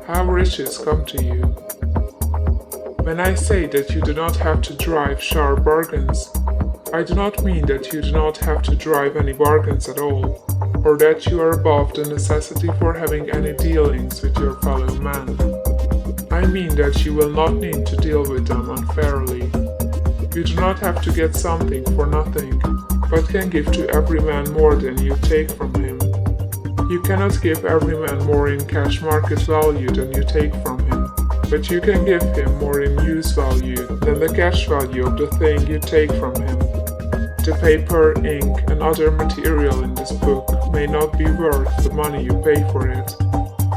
How riches come to you. When I say that you do not have to drive sharp bargains, I do not mean that you do not have to drive any bargains at all, or that you are above the necessity for having any dealings with your fellow man. I mean that you will not need to deal with them unfairly. You do not have to get something for nothing, but can give to every man more than you take from him. You cannot give every man more in cash market value than you take from him, but you can give him more in use value than the cash value of the thing you take from him. The paper, ink, and other material in this book may not be worth the money you pay for it,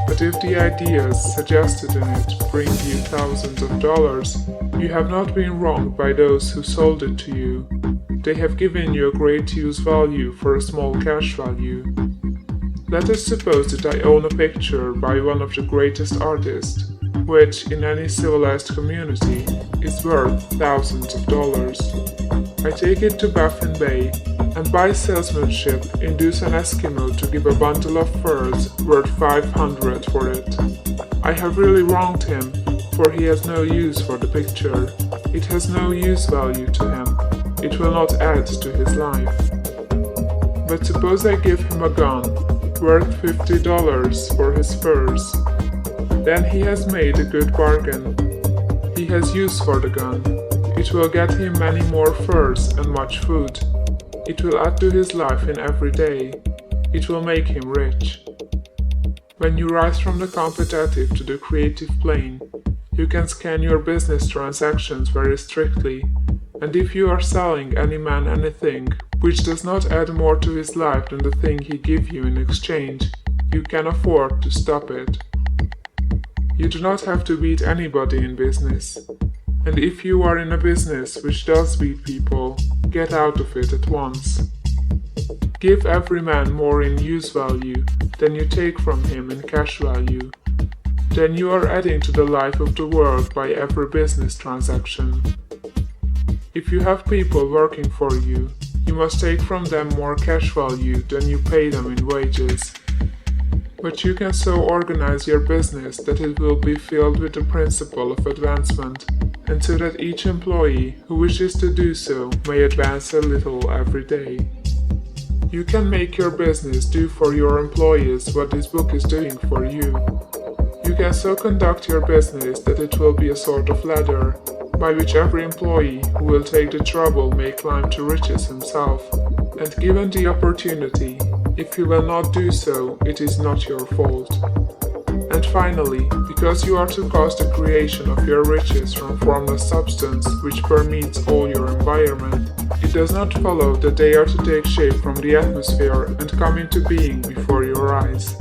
but if the ideas suggested in it bring you thousands of dollars, you have not been wronged by those who sold it to you. They have given you a great use value for a small cash value. Let us suppose that I own a picture by one of the greatest artists, which in any civilized community is worth thousands of dollars. I take it to Baffin Bay and by salesmanship induce an Eskimo to give a bundle of furs worth $500 for it. I have really wronged him, for he has no use for the picture. It has no use value to him. It will not add to his life. But suppose I give him a gun worth $50 for his furs. Then he has made a good bargain. He has use for the gun. It will get him many more furs and much food. It will add to his life in every day. It will make him rich. When you rise from the competitive to the creative plane, you can scan your business transactions very strictly, and if you are selling any man anything which does not add more to his life than the thing he gives you in exchange, you can afford to stop it. You do not have to beat anybody in business. And if you are in a business which does beat people, get out of it at once. Give every man more in use value than you take from him in cash value. Then you are adding to the life of the world by every business transaction. If you have people working for you, you must take from them more cash value than you pay them in wages. But you can so organize your business that it will be filled with the principle of advancement, and so that each employee who wishes to do so may advance a little every day. You can make your business do for your employees what this book is doing for you. You can so conduct your business that it will be a sort of ladder, by which every employee who will take the trouble may climb to riches himself, and given the opportunity, if you will not do so, it is not your fault. And finally, because you are to cause the creation of your riches from formless substance which permeates all your environment, it does not follow that they are to take shape from the atmosphere and come into being before your eyes.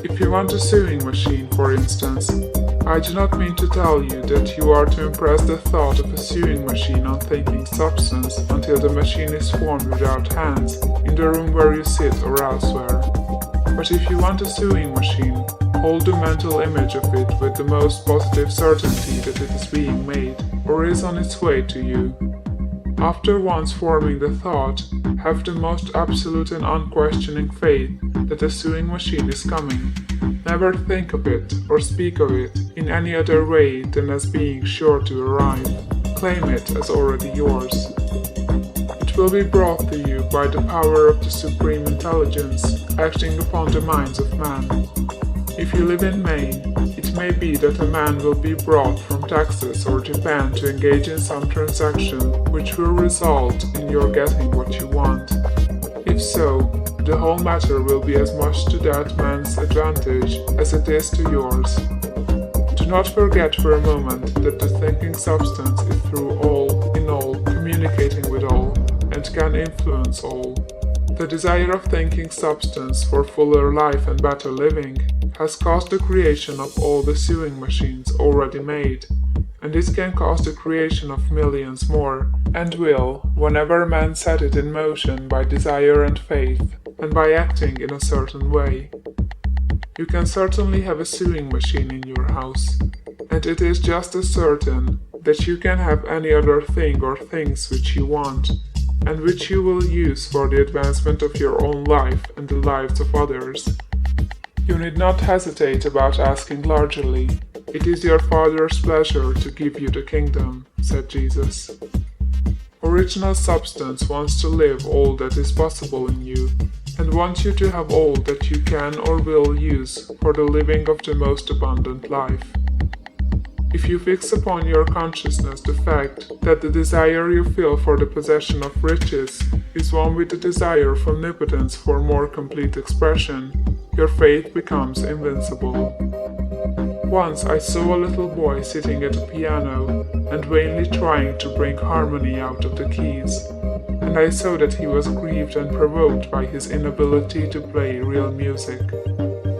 If you want a sewing machine, for instance, I do not mean to tell you that you are to impress the thought of a sewing machine on thinking substance until the machine is formed without hands, in the room where you sit or elsewhere. But if you want a sewing machine, hold the mental image of it with the most positive certainty that it is being made, or is on its way to you. After once forming the thought, have the most absolute and unquestioning faith that a sewing machine is coming. Never think of it or speak of it in any other way than as being sure to arrive. Claim it as already yours. It will be brought to you by the power of the Supreme Intelligence acting upon the minds of man. If you live in Maine, it may be that a man will be brought from Texas or Japan to engage in some transaction which will result in your getting what you want. If so, the whole matter will be as much to that man's advantage as it is to yours. Do not forget for a moment that the thinking substance is through all, in all, communicating with all, and can influence all. The desire of thinking substance for fuller life and better living has caused the creation of all the sewing machines already made, and this can cause the creation of millions more, and will, whenever man set it in motion by desire and faith, and by acting in a certain way. You can certainly have a sewing machine in your house, and it is just as certain that you can have any other thing or things which you want, and which you will use for the advancement of your own life and the lives of others. You need not hesitate about asking largely. It is your Father's pleasure to give you the kingdom, said Jesus. Original Substance wants to live all that is possible in you, and wants you to have all that you can or will use for the living of the most abundant life. If you fix upon your consciousness the fact that the desire you feel for the possession of riches is one with the desire of omnipotence for more complete expression, your faith becomes invincible. Once I saw a little boy sitting at a piano and vainly trying to bring harmony out of the keys, and I saw that he was grieved and provoked by his inability to play real music.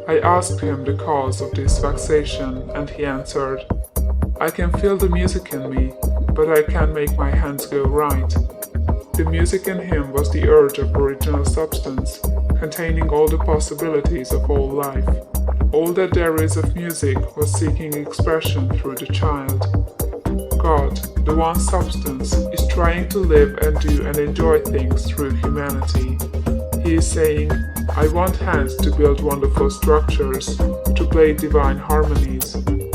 I asked him the cause of this vexation, and he answered, "I can feel the music in me, but I can't make my hands go right." The music in him was the urge of original substance, containing all the possibilities of all life. All that there is of music was seeking expression through the child. God, the one substance, is trying to live and do and enjoy things through humanity. He is saying, "I want hands to build wonderful structures, to play divine harmonies,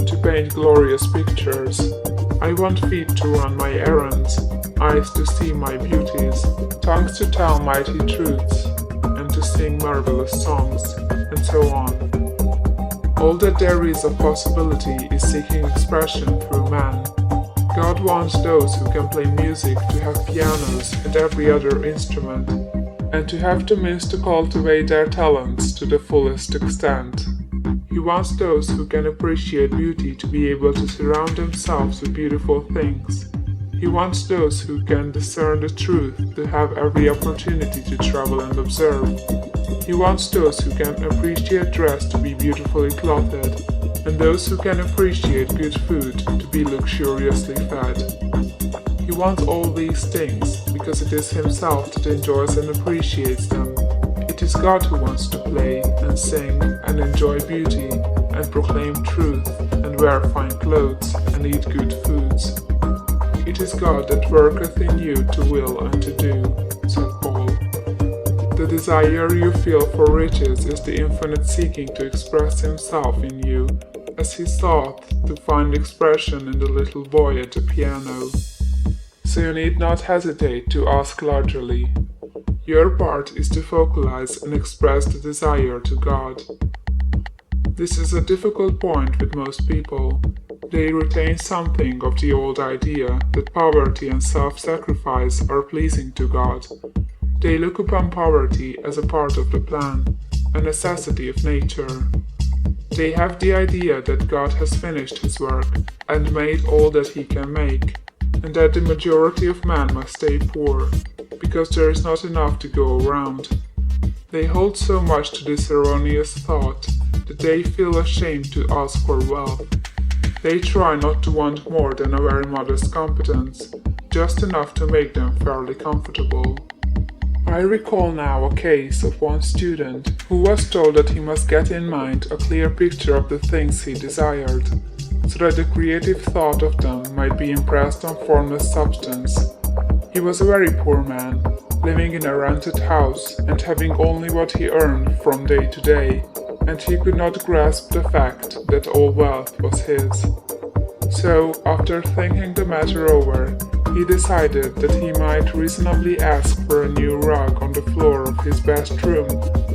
to paint glorious pictures. I want feet to run my errands, eyes to see my beauties, tongues to tell mighty truths, and to sing marvelous songs," and so on. All that there is of possibility is seeking expression through man. God wants those who can play music to have pianos and every other instrument, and to have the means to cultivate their talents to the fullest extent. He wants those who can appreciate beauty to be able to surround themselves with beautiful things. He wants those who can discern the truth to have every opportunity to travel and observe. He wants those who can appreciate dress to be beautifully clothed, and those who can appreciate good food to be luxuriously fed. He wants all these things because it is himself that enjoys and appreciates them. It is God who wants to play and sing and enjoy beauty and proclaim truth and wear fine clothes and eat good foods. It is God that worketh in you to will and to do, said Paul. The desire you feel for riches is the infinite seeking to express himself in you, as he sought to find expression in the little boy at the piano. So you need not hesitate to ask largely. Your part is to focalize and express the desire to God. This is a difficult point with most people. They retain something of the old idea that poverty and self-sacrifice are pleasing to God. They look upon poverty as a part of the plan, a necessity of nature. They have the idea that God has finished his work and made all that he can make, and that the majority of man must stay poor, because there is not enough to go around. They hold so much to this erroneous thought that they feel ashamed to ask for wealth. They try not to want more than a very modest competence, just enough to make them fairly comfortable. I recall now a case of one student who was told that he must get in mind a clear picture of the things he desired, so that the creative thought of them might be impressed on formless substance. He was a very poor man, living in a rented house and having only what he earned from day to day, and he could not grasp the fact that all wealth was his. So, after thinking the matter over, he decided that he might reasonably ask for a new rug on the floor of his best room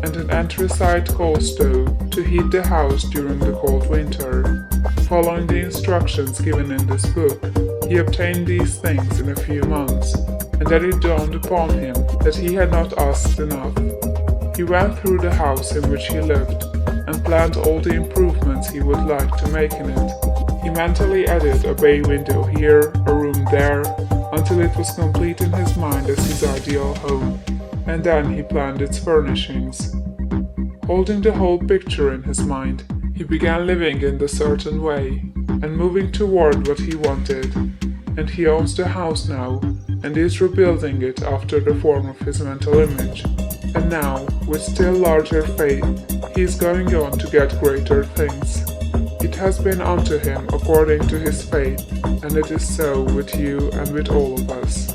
and an anthracite coal stove to heat the house during the cold winter. Following the instructions given in this book, he obtained these things in a few months, and then it dawned upon him that he had not asked enough. He went through the house in which he lived and planned all the improvements he would like to make in it. He mentally added a bay window here, a room there, until it was complete in his mind as his ideal home, and then he planned its furnishings. Holding the whole picture in his mind, he began living in the certain way, and moving toward what he wanted, and he owns the house now, and is rebuilding it after the form of his mental image. And now, with still larger faith, he is going on to get greater things. It has been unto him according to his faith, and it is so with you and with all of us.